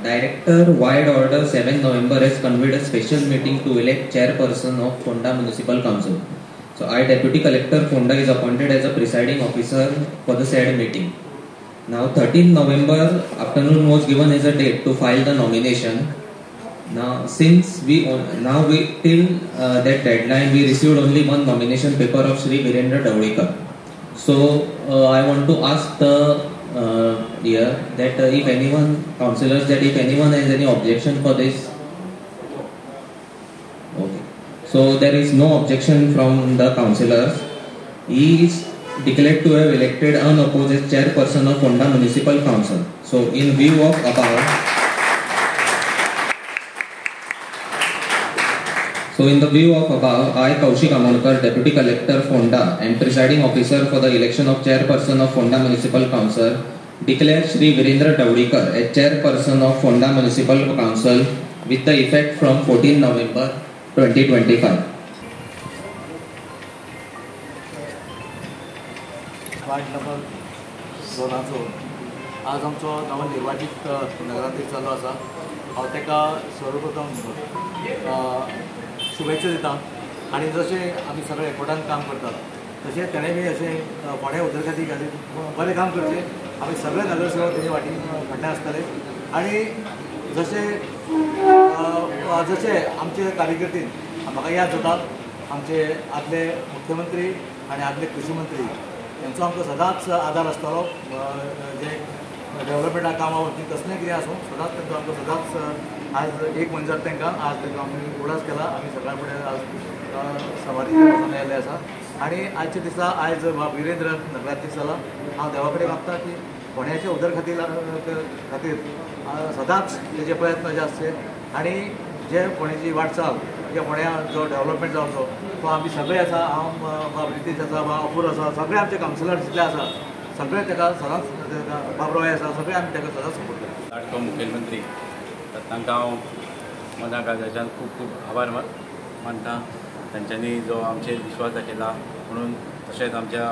Director Wide Order 7 November has convened a special meeting to elect chairperson of Fonda Municipal Council. So I, Deputy Collector Fonda, is appointed as a presiding officer for the said meeting. Now 13 November afternoon was given as a date to file the nomination. Now since we till that deadline we received only one nomination paper of Shri Virendra Dawdekar. So I want to ask the here that if anyone, councillors, that if anyone has any objection for this. Okay. So there is no objection from the councillors. He is declared to have elected unopposed as chairperson of Fonda Municipal Council. So in view of above, I, Kaushik Amonkar, Deputy Collector Fonda and Presiding Officer for the election of Chairperson of Fonda Municipal Council, declare Shri Virendra Dawdekar as Chairperson of Fonda Municipal Council with the effect from 14 November 2025. Ward number 2 आज आमचो नवनिर्वाचित नगराध्यक्ष चालू आसा. हांव ताका सर्वप्रथम शुभेच्छा दिता आनी जशें आमी सगळे एकवटान काम करतात तशें तेणें बी अशें फोंड्या उदरगती खातीर बरें काम करचें. आमी सगळे नगरसेवक तेजे फाटीं फाटल्यान आसतले आनी जशें आमचे कार्यकर्तीन म्हाका याद जाता आमचे आदले मुख्यमंत्री आनी आदले कृषी मंत्री यांचो आमकां सदांच आदार आसतालो. जे डेव्हलपमेंटा कामां वरवीं कसलेंय कितें आसूं सदांच तांचो आमकां सदांच आज एक म्हणजे तांकां आज तांकां आमी उडास केला. आमी सगळ्या फुडें आज सवारी आयिल्ले आसा आनी आजच्या दिसा आयज विरेंद्र नगराध्यक्ष जाला. हांव देवा कडेन मागता की फोंड्याच्या उदर खातीर सदांच तेजे प्रयत्न जे आसचे आनी जे फोंड्याची वाटचाल जे फोंड्या जो डेव्हलपमेंट जावचो तो आमी सगळे आसा. हांव रितीश आसा, अपूर आसा, सगळे आमचे कावन्सिलर जितले आसा सगळे ताका सदांच बाबराय आसा, सगळे आमी ताका सदांच सपोर्ट करता. लाडको मुखेलमंत्री तांकां हांव मना काळजाच्यान खूब खूब आभार मानता. तांच्यांनी जो आमचेर विश्वास दाखयला म्हणून तशेंच आमच्या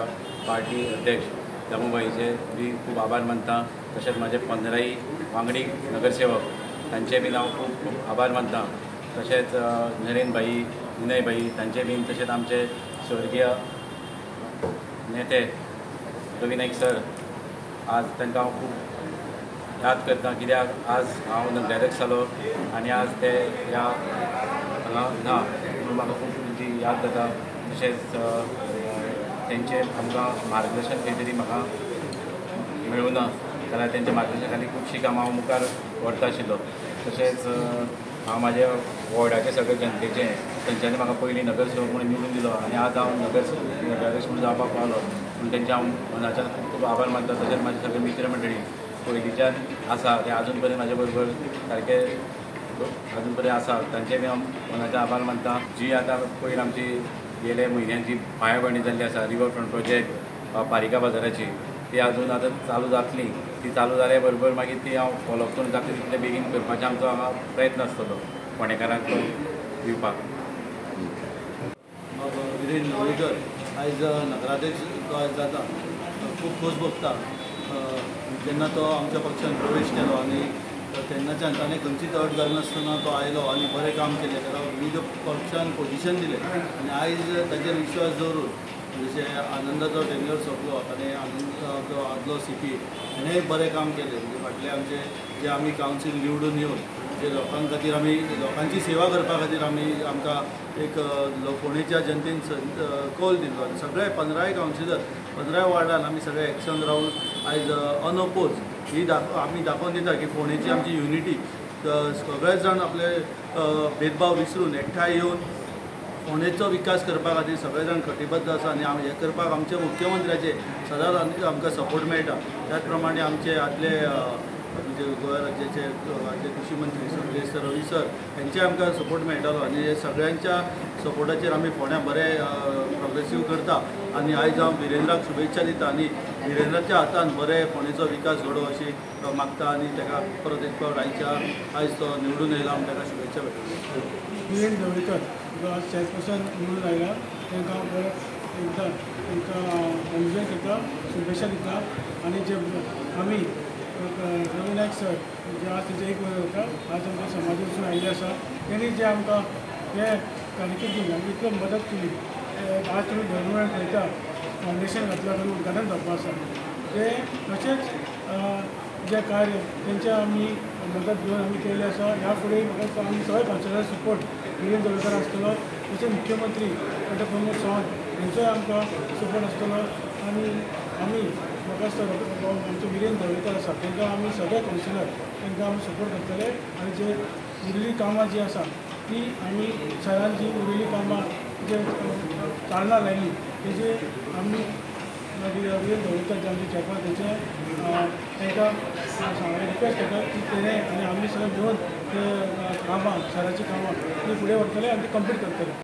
पार्टी अध्यक्ष दामूबाईचे बी खूब आभार मानता. तशेंच म्हाजे 15 वांगडी नगरसेवक तांचे बीन हांव खूब खूब आभार मानता. तशेंच नरेन भाई, विनय भाई तांचे बीन, तशेंच आमचे स्वर्गीय नेते रवी नाईक सर, आज तांकां हांव खूब याद करता कित्याक आज हांव नगराध्यक्ष जालो आनी आज ते ह्या हांगा ना म्हणून म्हाका खूब तेंची याद जाता. तशेंच तेंचे आमकां मार्गदर्शन खंय तरी म्हाका मेळूं ना जाल्यार तेंच्या मार्गदर्शना खातीर खुबशीं कामां हांव मुखार व्हरता आशिल्लो. तशेंच हांव म्हाज्या वॉर्डाचे सगळे जनतेचे तेंच्यांनी म्हाका पयलीं नगरसेवक म्हणून निवडून दिलो आनी आज हांव नगराध्यक्ष म्हणून जावपाक पावलो पूण तेंचे हांव मनाच्यान खूब खूब आभार मानता. तशेंच म्हाजे सगळे मित्र मंडळी पयलींच्यान आसा ते आजून पर्यंत म्हाजे बरोबर सारके अजून पर्यंत आसा तांचे बी हांव मनाच्यान आभार मानता. जी आतां पयर आमची गेल्या म्हयन्यान जी पायाभरणी जाल्ली आसा रिवरफ्रंट प्रोजेक्ट पारिका बाजाराची ती अजून आतां चालू जातली. ती चालू जाल्या बरोबर मागीर ती हांव फॉलोअप करून जाता तितले बेगीन करपाचो आमचो हांगा प्रयत्न आसतलो फोंडेकारांक तो दिवपाक. विरेंद्र दवडेकर आयज नगराध्यक्ष जो आयज जाता खूब खोस भोगता. जेन्ना तो आमच्या पक्षान प्रवेश केलो आनी तेन्नाच्यान ताणें खंयचीच अट घालनासतना तो आयलो आनी बरें काम केलें. ताका विविध पक्षान पोजिशन दिलें आनी आयज ताचेर विश्वास दवरून जशें आनंदाचो टेन्युअर सोंपलो आनी आनंदाचो आदलो CP हेणेंय बरें काम केलें. म्हणजे फाटले आमचे जे आमी कावन्सील निवडून येवन जे लोकां खातीर आमी लोकांची सेवा करपा खातीर आमकां एक फोंडेच्या जनतेन कौल दिलो आनी सगळे 15 कावन्सिलर 15 वार्डान आमी सगळे एक्शन रावन आयज अनअपोज ही आमी दाखोवन दिता की फोंडेची आमची युनिटी. सगळेच जाण आपले भेदभाव विसरून एकठांय येवन फोंडेचो विकास करपा खातीर सगळे जाण कटिबद्ध आसा आनी हें करपाक आमच्या मुख्यमंत्र्याचे सदांच आमकां सपोर्ट मेळटा. त्याच प्रमाणे आमचे आदले म्हणजे गोंय राज्याचे आदले कृषी मंत्री सर्वेश रवी सर हेंचे आमकां सपोर्ट मेळटालो आनी हे सगळ्यांच्या सपोर्टाचेर आमी फोंड्या बरें प्रोग्रेसीव करता. आनी आयज हांव विरेंद्राक शुभेच्छा दिता आनी विरेंद्राच्या हातान बरें फोंडेचो विकास घडोवं अशी मागता आनी ताका परत एक फावट आयज तो निवडून येयला आमी ताका शुभेच्छा मेळटा. विरेंद्र दवडेकर जो आज चॅरपर्सन निवडून आयला तांकां परत एकदां तांकां कॉन्ग्रेस करता, शुभेच्छा दिता आनी जे आमी रवी नायक सर जे आज तेजे एक वयर वता आज आमच्या समाजासून आयिल्ले आसा तेणी जे आमकां हे कारकिर्दीन आमकां इतलो मदत केली आज तुमी धर्मवळ पळयता फावंडेशन घातला आनी उद्घाटन जावपा आसा ते तशेंच जे कार्य तेंचे आमी मदत घेवन आमी केल्ले आसा ह्या फुडें म्हाका आमी सगळे कावन्सिलर सपोर्ट विरेंद्र दवळकर आसतलो तशेंच मुख्यमंत्री डॉ प्रमोद सावंत हेंचोय आमकां सपोर्ट आसतलो आनी आमी म्हाका दिसता आमचो विरेंद्र दवळकर आसा तांकां आमी सगळे कावन्सिलर तांकां आमी सपोर्ट करतले आनी जे उरिल्लीं कामां जी आसा ती आमी सरान जी उरिल्लीं कामां जे चालना लायली तेजे आमी मागीर विरेंद्र दवळकर जे आमचे चेअरमन तेंचे तांकां रिक्वेस्ट करता की तेणें आनी आमी सगळे मिळून ते कामां सराची कामां ती फुडें व्हरतले आनी ती कंप्लीट करतले.